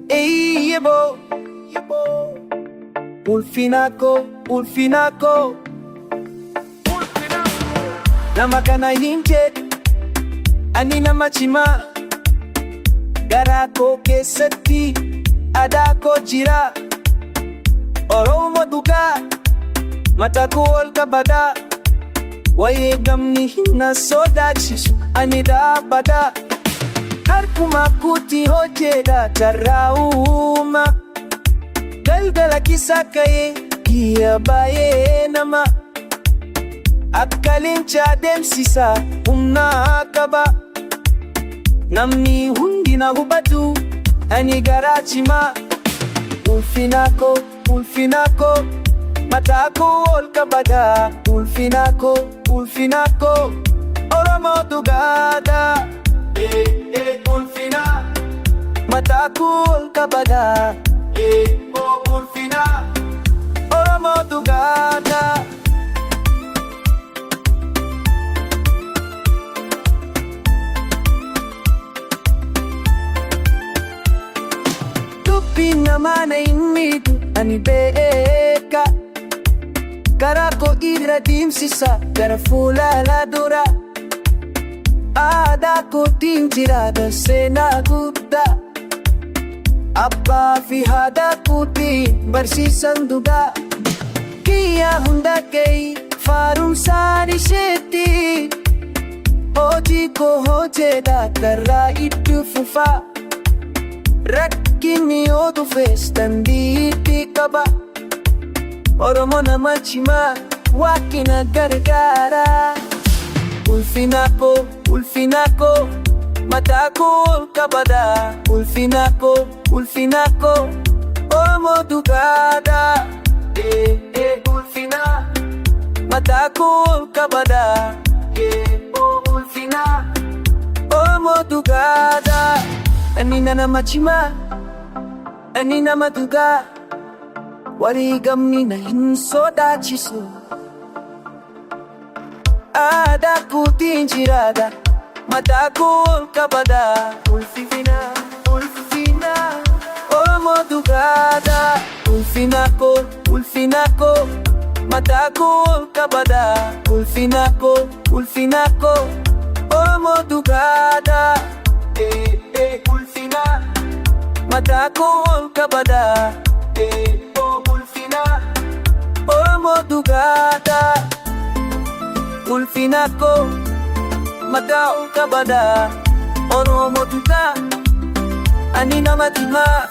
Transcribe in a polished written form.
yebo, Ulfinako, Ulfinako, nama kana hinje, ani nama cima, garako keessatti adaako jira, Oromo duga, mataako ol qabada, waa'ee gamni hin sodaachisu ani dhaabada. Harkuma kuti hojjedha tarraa'uma, galgala keessa ka'ee kiyya baay'ee nama, akka leenca deemsisa humna qaba. Namni hundi na hubatu ani garaa cimaa, Ulfinako, Ulfinako, mataako ol qabada. Ulfinako, Ulfinako, Oromo dugaadha. Ulfina, mataako ol qabada. Ulfina, Oromo dugaadha. Dubbiin namaa na hin miidhu ani beeka, karaa koo irra deemsisa gara fuula dura. Aadaa kootiin jiraata seenaa guddaa, abbaa fi haadha kootiin barsiisan dhugaa. Kiyya hunda ga'ii faarumsaan isheetti, hojii koo hojjedha karaa itti fufaa. Rakkinni yoo dhufes dandeettii qaba, Oromo nama cimaa waaqni gargaara. Ulfinako, Ulfinako, mataako ol qabada. Ulfinako, Ulfinako, Oromo dugaadha. Ulfina, mataako ol qabada. Ulfina, Oromo dugaadha. Ani nama cimaa, ani nama dugaa, waa'ee gamni na hin sodaachisu. Aadaa kootiin jiraata, mataako ol qabada. Ulfina, Ulfina, Oromo dugaadha. Ulfinako, Ulfinako, mataako ol qabada. Ulfinako, Ulfinako, Oromo dugaadha. Ulfina, mataako ol qabada. Ulfina, Oromo dugaadha. Ulfinako, mataako ol qabada. Oromo dugaadha, ani nama cimaa.